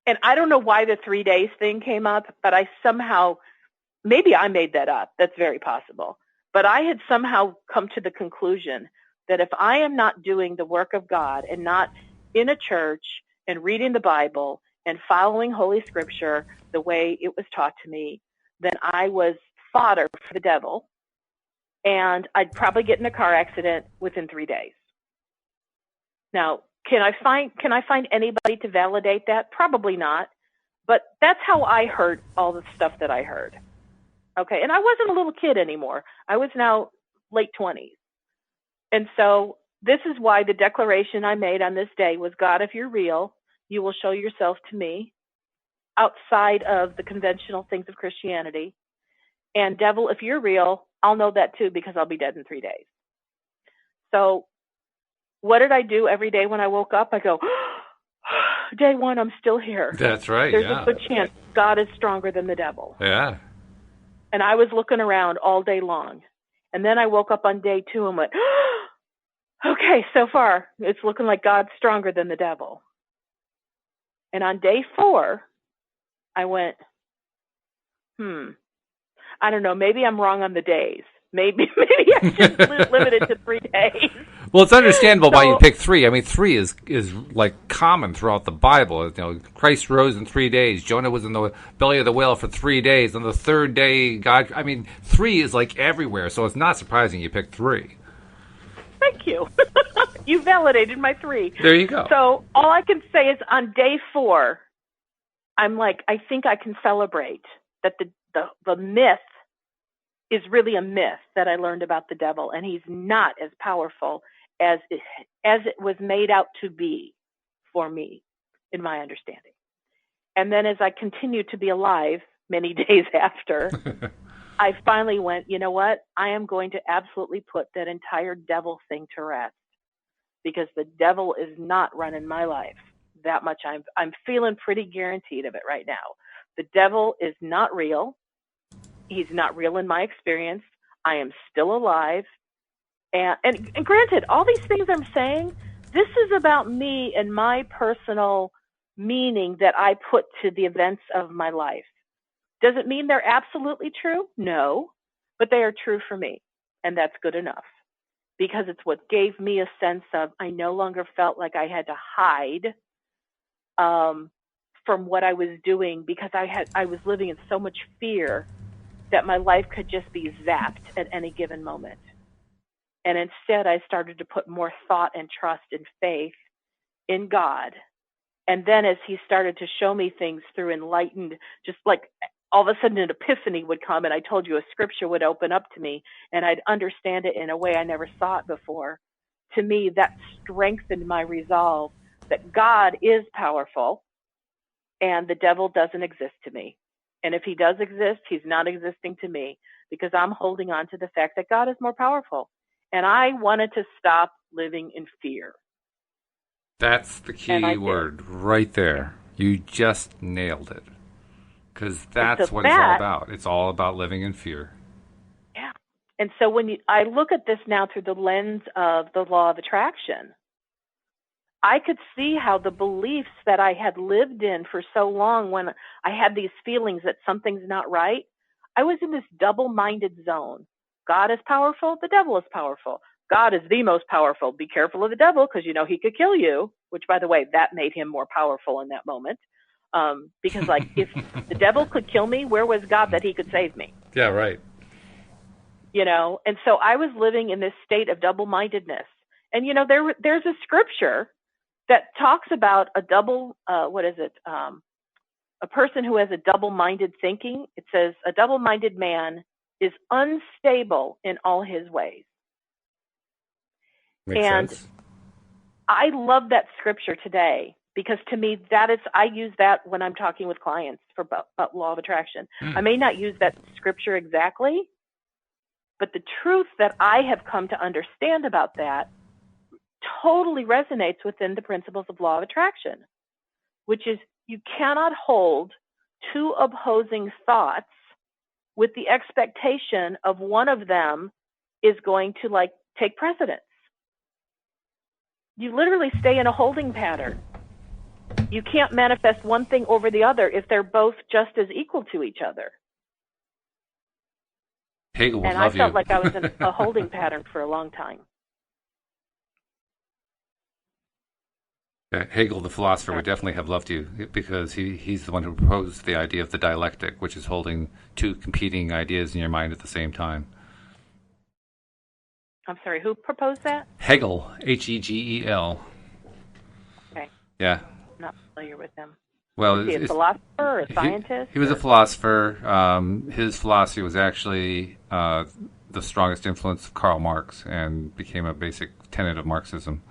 and I don't know why the 3 days thing came up, but I somehow, maybe I made that up. That's very possible. But I had somehow come to the conclusion that if I am not doing the work of God and not in a church and reading the Bible and following Holy Scripture the way it was taught to me, then I was fodder for the devil. And I'd probably get in a car accident within 3 days. Now, can I find anybody to validate that? Probably not. But that's how I heard all the stuff that I heard. Okay, and I wasn't a little kid anymore. I was now late 20s. And so this is why the declaration I made on this day was, God, if you're real, you will show yourself to me outside of the conventional things of Christianity. And devil, if you're real, I'll know that too because I'll be dead in 3 days. So what did I do every day when I woke up? I go, day one, I'm still here. That's right. There's a good chance God is stronger than the devil. Yeah. And I was looking around all day long. And then I woke up on day 2 and went, okay, so far it's looking like God's stronger than the devil. And on day 4, I went, I don't know, maybe I'm wrong on the days. Maybe I should limit it to 3 days. Well, it's understandable why you pick 3. I mean, 3 is like common throughout the Bible. Christ rose in 3 days. Jonah was in the belly of the whale for 3 days. On the 3rd day, God. I mean, 3 is like everywhere, so it's not surprising you picked 3. Thank you. You validated my 3. There you go. So all I can say is on day 4, I'm like, I think I can celebrate that the myth is really a myth that I learned about the devil, and he's not as powerful as it was made out to be for me, in my understanding. And then as I continued to be alive many days after, I finally went, you know what? I am going to absolutely put that entire devil thing to rest because the devil is not running my life. That much I'm feeling pretty guaranteed of it right now. The devil is not real. He's not real in my experience. I am still alive. And granted, all these things I'm saying, this is about me and my personal meaning that I put to the events of my life. Does it mean they're absolutely true? No, but they are true for me. And that's good enough because it's what gave me a sense of I no longer felt like I had to hide from what I was doing because I was living in so much fear that my life could just be zapped at any given moment. And instead, I started to put more thought and trust and faith in God. And then as he started to show me things through enlightened, just like all of a sudden an epiphany would come and I told you a scripture would open up to me and I'd understand it in a way I never saw it before. To me, that strengthened my resolve that God is powerful and the devil doesn't exist to me. And if he does exist, he's not existing to me because I'm holding on to the fact that God is more powerful. And I wanted to stop living in fear. That's the key word right there. You just nailed it. Because that's what it's all about. It's all about living in fear. Yeah. And so when I look at this now through the lens of the law of attraction, I could see how the beliefs that I had lived in for so long when I had these feelings that something's not right, I was in this double-minded zone. God is powerful, the devil is powerful. God is the most powerful. Be careful of the devil because, he could kill you, which, by the way, that made him more powerful in that moment. Because, if the devil could kill me, where was God that he could save me? Yeah, right. And so I was living in this state of double-mindedness. And, there's a scripture that talks about a double, a person who has a double-minded thinking. It says a double-minded man is unstable in all his ways. Makes And sense. I love that scripture today because to me, I use that when I'm talking with clients about law of attraction. I may not use that scripture exactly, but the truth that I have come to understand about that totally resonates within the principles of law of attraction, which is you cannot hold two opposing thoughts with the expectation of one of them is going to take precedence. You literally stay in a holding pattern. You can't manifest one thing over the other if they're both just as equal to each other. Hegel would and love I felt you. like I was in a holding pattern for a long time. Hegel, the philosopher, would definitely have loved you because he's the one who proposed the idea of the dialectic, which is holding two competing ideas in your mind at the same time. I'm sorry, who proposed that? Hegel, Hegel. Okay. Yeah. I'm not familiar with him. Well, is he a philosopher or a scientist? He was a philosopher. His philosophy was actually the strongest influence of Karl Marx and became a basic tenet of Marxism.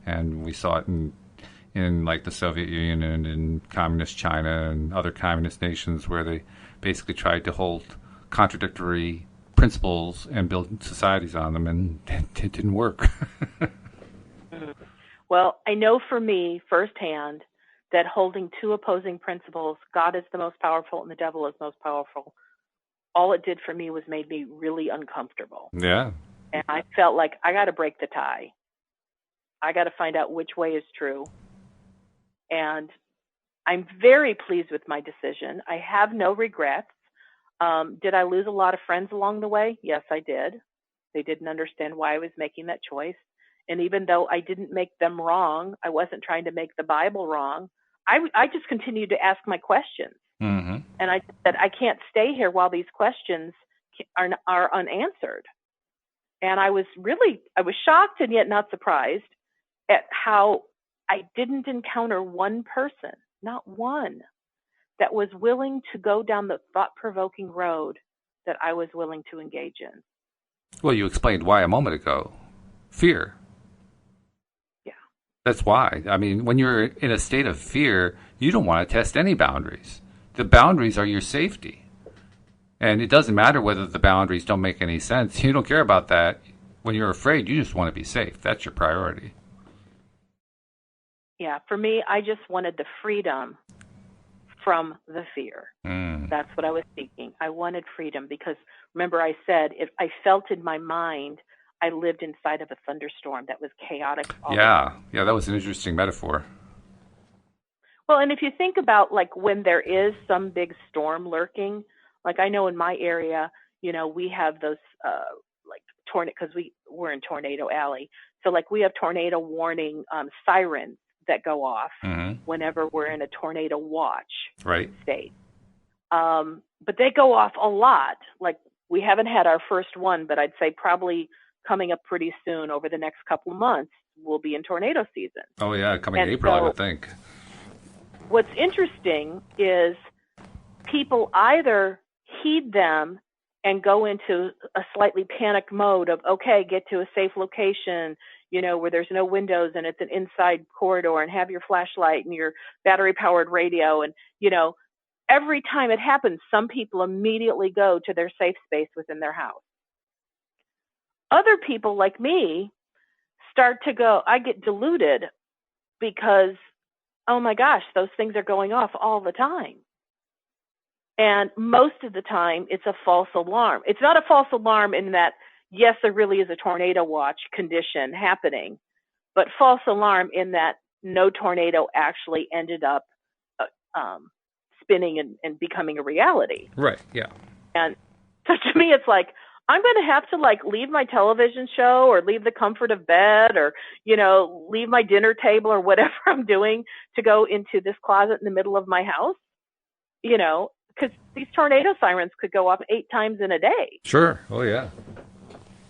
And we saw it in like the Soviet Union and in communist China and other communist nations where they basically tried to hold contradictory principles and build societies on them, and it didn't work. Well, I know for me firsthand that holding two opposing principles, God is the most powerful and the devil is most powerful, all it did for me was made me really uncomfortable. Yeah. And I felt like I got to break the tie. I got to find out which way is true. And I'm very pleased with my decision. I have no regrets. Did I lose a lot of friends along the way? Yes, I did. They didn't understand why I was making that choice. And even though I didn't make them wrong, I wasn't trying to make the Bible wrong. I just continued to ask my questions. Mm-hmm. And I said, I can't stay here while these questions are unanswered. And I was shocked and yet not surprised at how I didn't encounter one person, not one, that was willing to go down the thought-provoking road that I was willing to engage in. Well, you explained why a moment ago. Fear. Yeah. That's why. I mean, when you're in a state of fear, you don't want to test any boundaries. The boundaries are your safety. And it doesn't matter whether the boundaries don't make any sense. You don't care about that. When you're afraid, you just want to be safe. That's your priority. Yeah, for me, I just wanted the freedom from the fear. That's what I was seeking. I wanted freedom because, remember I said, if I felt in my mind, I lived inside of a thunderstorm that was chaotic. Yeah, that was an interesting metaphor. Well, and if you think about like when there is some big storm lurking, like I know in my area, we have those like tornado, because we're in Tornado Alley. So like we have tornado warning sirens that go off whenever we're in a tornado watch state. But they go off a lot. Like we haven't had our first one, but I'd say probably coming up pretty soon over the next couple of months, we'll be in tornado season. Oh yeah, coming April, I would think. What's interesting is people either heed them and go into a slightly panicked mode of, okay, get to a safe location, where there's no windows and it's an inside corridor and have your flashlight and your battery powered radio. And, every time it happens, some people immediately go to their safe space within their house. Other people like me start to go, I get deluded because, oh my gosh, those things are going off all the time. And most of the time, it's a false alarm. It's not a false alarm in that, yes, there really is a tornado watch condition happening, but false alarm in that no tornado actually ended up spinning and becoming a reality. Right, yeah. And so to me, it's like, I'm going to have to leave my television show or leave the comfort of bed or, leave my dinner table or whatever I'm doing to go into this closet in the middle of my house, because these tornado sirens could go off 8 times in a day. Sure. Oh, yeah.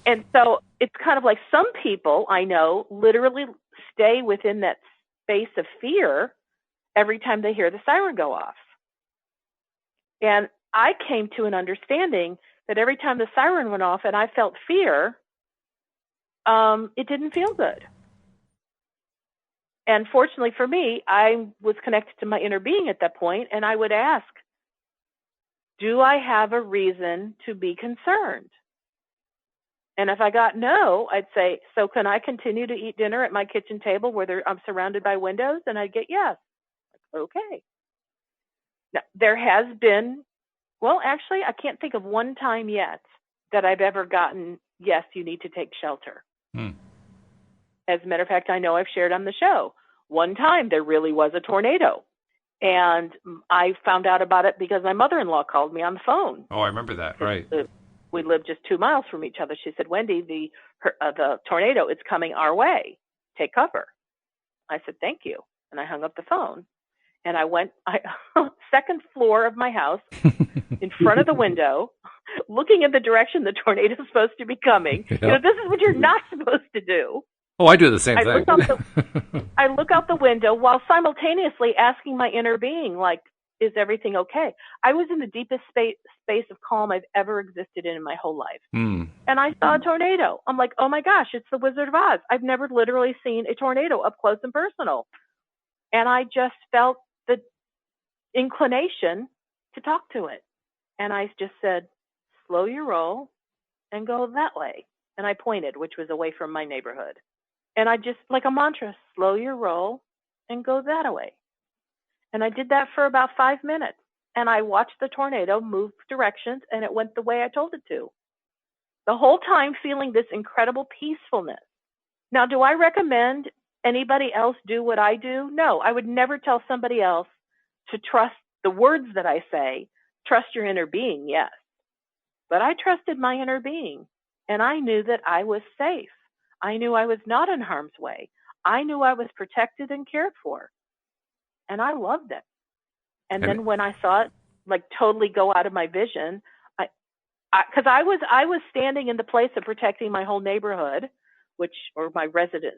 And so it's kind of like some people I know literally stay within that space of fear every time they hear the siren go off. And I came to an understanding that every time the siren went off and I felt fear, it didn't feel good. And fortunately for me, I was connected to my inner being at that point, and I would ask, do I have a reason to be concerned? And if I got no, I'd say, so can I continue to eat dinner at my kitchen table where I'm surrounded by windows? And I'd get yes. Okay. Now, there has been, well, actually, I can't think of one time yet that I've ever gotten, yes, you need to take shelter. As a matter of fact, I know I've shared on the show. One time there really was a tornado. And I found out about it because my mother-in-law called me on the phone. Oh, I remember that, right. We lived just 2 miles from each other. She said, Wendy, the tornado is coming our way. Take cover. I said, thank you. And I hung up the phone. And I went, second floor of my house, in front of the window, looking in the direction the tornado is supposed to be coming. Yep. This is what you're not supposed to do. Oh, I do the same thing. I look out the window while simultaneously asking my inner being, like, is everything okay? I was in the deepest space of calm I've ever existed in my whole life. And I saw a tornado. I'm like, oh my gosh, it's the Wizard of Oz. I've never literally seen a tornado up close and personal. And I just felt the inclination to talk to it. And I just said, slow your roll and go that way. And I pointed, which was away from my neighborhood. And I just, like a mantra, slow your roll and go that way. And I did that for about 5 minutes. And I watched the tornado move directions, and it went the way I told it to. The whole time feeling this incredible peacefulness. Now, do I recommend anybody else do what I do? No, I would never tell somebody else to trust the words that I say. Trust your inner being, yes. But I trusted my inner being, and I knew that I was safe. I knew I was not in harm's way. I knew I was protected and cared for. And I loved it. And then when I saw it, like, totally go out of my vision, because I was standing in the place of protecting my whole neighborhood, or my resident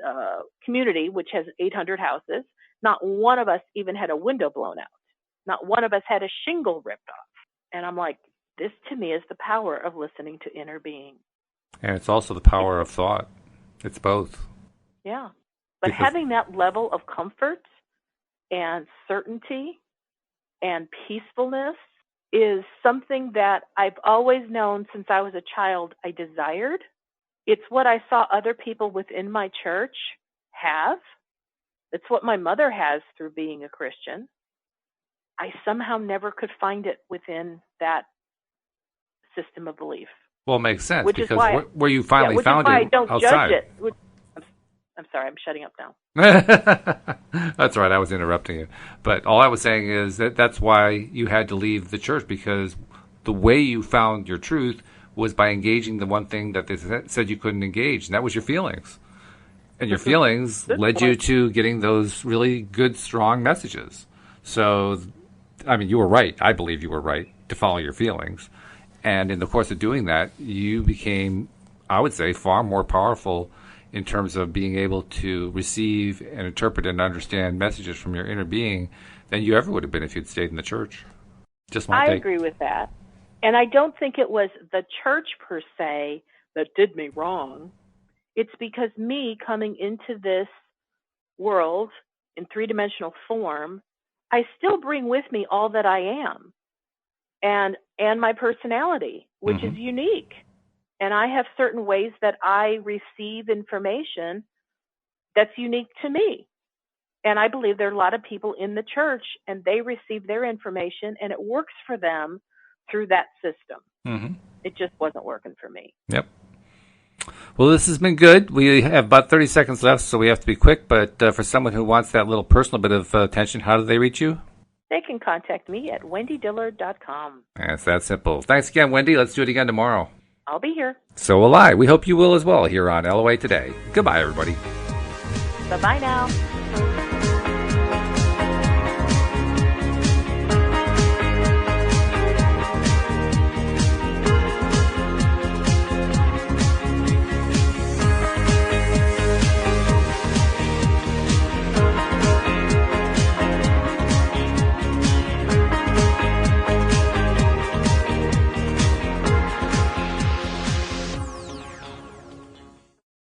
community, which has 800 houses. Not one of us even had a window blown out. Not one of us had a shingle ripped off. And I'm like, this to me is the power of listening to inner being. And it's also the power of thought. It's both. Yeah. But having that level of comfort and certainty and peacefulness is something that I've always known since I was a child I desired. It's what I saw other people within my church have. It's what my mother has through being a Christian. I somehow never could find it within that system of belief. Well, it makes sense, because where you finally found it outside. I don't judge it. I'm sorry, I'm shutting up now. That's right, I was interrupting you. But all I was saying is that's why you had to leave the church, because the way you found your truth was by engaging the one thing that they said you couldn't engage, and that was your feelings. And your feelings led you to getting those really good, strong messages. So, I mean, you were right. I believe you were right to follow your feelings. And in the course of doing that, you became, I would say, far more powerful in terms of being able to receive and interpret and understand messages from your inner being than you ever would have been if you'd stayed in the church. Just my take. I agree with that. And I don't think it was the church per se that did me wrong. It's because me coming into this world in three-dimensional form, I still bring with me all that I am and my personality, which is unique. And I have certain ways that I receive information that's unique to me. And I believe there are a lot of people in the church, and they receive their information, and it works for them through that system. It just wasn't working for me. Yep. Well, this has been good. We have about 30 seconds left, so we have to be quick. But for someone who wants that little personal bit of attention, how do they reach you? They can contact me at wendydillard.com. It's that simple. Thanks again, Wendy. Let's do it again tomorrow. I'll be here. So will I. We hope you will as well here on LOA Today. Goodbye, everybody. Bye-bye now.